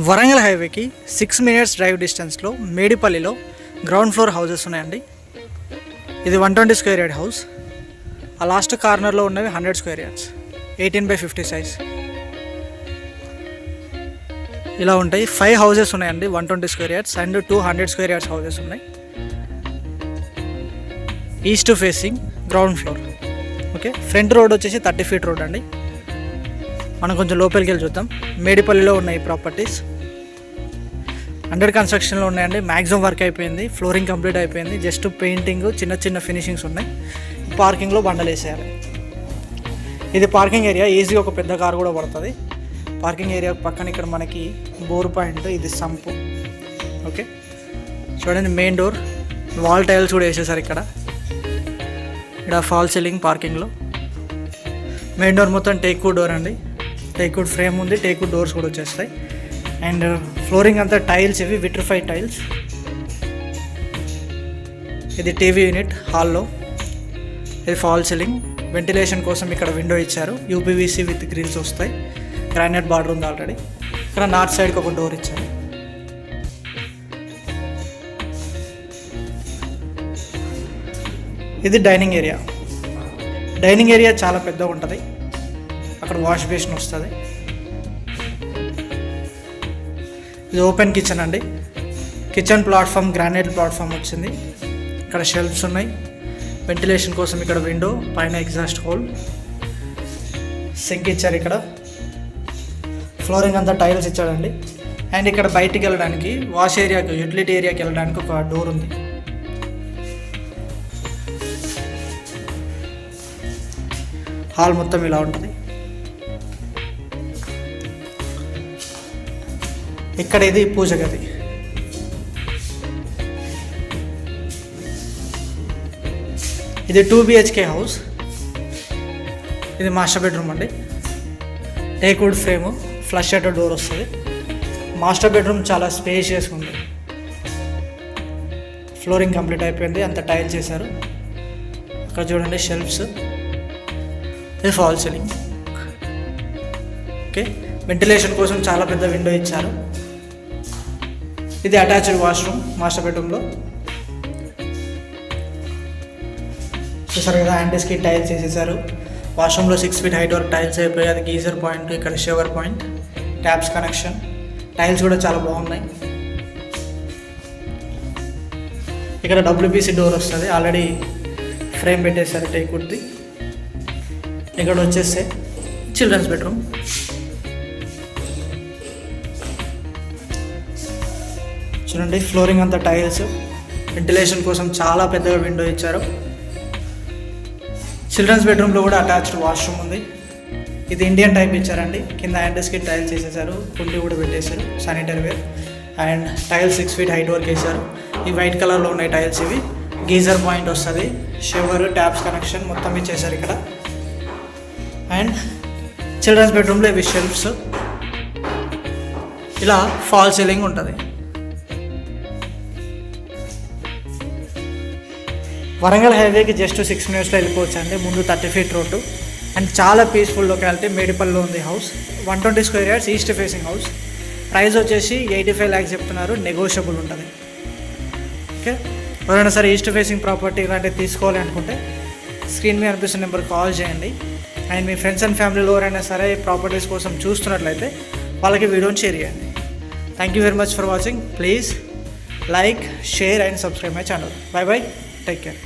వరంగల్ హైవేకి 6 minutes drive డిస్టెన్స్లో మేడిపల్లిలో ground floor houses ఉన్నాయండి. ఇది 120 square yard హౌస్. ఆ లాస్ట్ కార్నర్లో ఉన్నవి 100 square yards, 18/50 సైజ్. ఇలా ఉంటాయి. 5 houses ఉన్నాయండి 120 square yards and 200 square yards houses ఉన్నాయి. East facing ground floor. Okay, front road వచ్చేసి 30 feet రోడ్ అండి. మనం కొంచెం లోపలికి వెళ్ళి చూద్దాం. మేడిపల్లిలో ఉన్నాయి ప్రాపర్టీస్. అండర్ కన్స్ట్రక్షన్లో ఉన్నాయండి. మ్యాక్సిమం వర్క్ అయిపోయింది, ఫ్లోరింగ్ కంప్లీట్ అయిపోయింది. జస్ట్ పెయింటింగ్, చిన్న చిన్న ఫినిషింగ్స్ ఉన్నాయి. పార్కింగ్లో బండలు వేసేయాలి. ఇది పార్కింగ్ ఏరియా. ఈజీగా ఒక పెద్ద కార్ కూడా పడుతుంది. పార్కింగ్ ఏరియా పక్కన ఇక్కడ మనకి బోర్ పాయింట్, ఇది సంపు. ఓకే, చూడండి మెయిన్ డోర్, వాల్ టైల్స్ కూడా వేసేసారు. ఇక్కడ ఫాల్ సీలింగ్ పార్కింగ్లో. మెయిన్ డోర్ మొత్తం టేక్వుడ్ డోర్ అండి. టేక్వుడ్ ఫ్రేమ్ ఉంది, టేక్వుడ్ డోర్స్ కూడా వచ్చేస్తాయి. అండ్ ఫ్లోరింగ్ అంతా టైల్స్, ఇవి విట్రిఫైడ్ టైల్స్. ఇది టీవీ యూనిట్ హాల్లో. ఇది ఫాల్ సీలింగ్. వెంటిలేషన్ కోసం ఇక్కడ విండో ఇచ్చారు. యూపీవీసీ విత్ గ్రిల్స్ వస్తాయి. గ్రానైట్ బార్డర్ ఉంది ఆల్రెడీ. ఇక్కడ నార్త్ సైడ్కి ఒక డోర్ ఇచ్చారు. ఇది డైనింగ్ ఏరియా. డైనింగ్ ఏరియా చాలా పెద్దగా ఉంటుంది. అక్కడ వాష్ బేసిన్ వస్తుంది. ఇది ఓపెన్ కిచెన్ అండి. కిచెన్ ప్లాట్ఫామ్ గ్రానైట్ ప్లాట్ఫామ్ వచ్చింది. ఇక్కడ షెల్ఫ్స్ ఉన్నాయి. వెంటిలేషన్ కోసం ఇక్కడ విండో, పైన ఎగ్జాస్ట్ హోల్, సింక్ ఇచ్చారు. ఇక్కడ ఫ్లోరింగ్ అంతా టైల్స్ ఇచ్చాడండి. అండ్ ఇక్కడ బయటికి వెళ్ళడానికి, వాష్ ఏరియాకి, యూటిలిటీ ఏరియాకి వెళ్ళడానికి ఒక డోర్ ఉంది. హాల్ మొత్తం ఇలా ఉంటుంది. ఇక్కడ ఇది పూజ గది. ఇది 2 BHK హౌస్. ఇది మాస్టర్ బెడ్రూమ్ అండి. Teakwood frame, flush shutter door వస్తుంది. మాస్టర్ బెడ్రూమ్ చాలా స్పేషియస్గా ఉంది. ఫ్లోరింగ్ కంప్లీట్ అయిపోయింది, అంత టైల్స్ చేశారు. అక్కడ చూడండి షెల్ఫ్స్. ఇది ఫాల్ సీలింగ్. ఓకే, వెంటిలేషన్ కోసం చాలా పెద్ద విండో ఇచ్చారు. ఇది అటాచ్డ్ వాష్రూమ్ మాస్టర్ బెడ్రూమ్లో. చూసారు కదా, హ్యాండిల్స్కి టైల్స్ వేసేసారు. వాష్రూమ్లో 6 feet హైట్ వరకు టైల్స్ అయిపోయి, అది గీజర్ పాయింట్, ఇక్కడ shower point, taps connection. Tiles కూడా చాలా బాగున్నాయి. ఇక్కడ WPC డోర్ వస్తుంది. ఆల్రెడీ ఫ్రేమ్ పెట్టేశారు టేక్వుడ్ది. ఇక్కడ వచ్చేస్తే చిల్డ్రన్స్ బెడ్రూమ్. చూడండి, ఫ్లోరింగ్ అంతా టైల్స్. వెంటిలేషన్ కోసం చాలా పెద్దగా విండో ఇచ్చారు. చిల్డ్రన్స్ బెడ్రూమ్లో కూడా అటాచ్డ్ వాష్రూమ్ ఉంది. ఇది ఇండియన్ టైప్ ఇచ్చారండి. కింద హ్యాండిల్స్కి టైల్స్ వేసేసారు, కుండి కూడా పెట్టేశారు, sanitary ware. And tiles 6 feet height వరకు వేసారు. ఈ వైట్ కలర్లో ఉన్నాయి టైల్స్. ఇవి గీజర్ పాయింట్ వస్తుంది, షవర్, ట్యాప్స్ కనెక్షన్ మొత్తం ఇచ్చేసారు ఇక్కడ. అండ్ చిల్డ్రన్స్ బెడ్రూమ్లో ఇవి షెల్ఫ్స్. ఇలా ఫాల్ సీలింగ్ ఉంటుంది. వరంగల్ హైవేకి జస్ట్ 6 minutesలో వెళ్ళిపోవచ్చు అండి. ముందు 30 feet రోడ్డు. అండ్ చాలా పీస్ఫుల్ లొకాలిటీ. మేడిపల్లిలో ఉంది house. 120 square yards east facing house. Price వచ్చేసి 85 lakhs చెప్తున్నారు. నెగోషియబుల్ ఉంటుంది. ఓకే, ఎవరైనా సరే ఈస్ట్ ఫేసింగ్ ప్రాపర్టీ ఇలాంటివి తీసుకోవాలి అనుకుంటే స్క్రీన్ మీద అనిపిస్తున్న నెంబర్ కాల్ చేయండి. అండ్ మీ ఫ్రెండ్స్ అండ్ ఫ్యామిలీలో ఎవరైనా సరే ప్రాపర్టీస్ కోసం చూస్తున్నట్లయితే వాళ్ళకి వీడియోని షేర్ చేయండి. Thank you very much for watching. Please like, share and subscribe my channel. By by, take care.